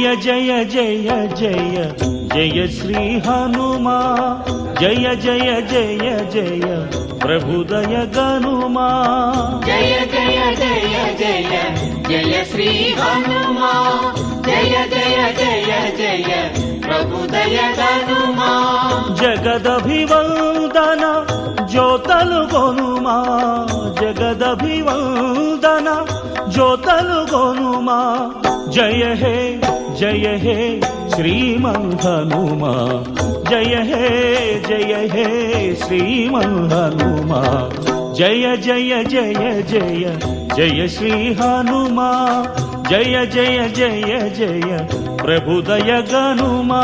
జయ జయ జయ జయ జయ Shri Hanuma జయ జయ జయ జయ Prabhudaya గనుమా జయ జయ జయ జయ జయ Shri Hanuma జయ జయ జయ జయ Prabhudaya గనుమా జగదభివందన జ్యోతలు గొనుమా జగదభివందన జ్యోతలు గొనుమా జయ హే Shriman Hanuma జయ హే Shriman Hanuma జయ జయ జయ జయ జయ Shri Hanuma జయ జయ జయ జయ Prabhudaya గనుమా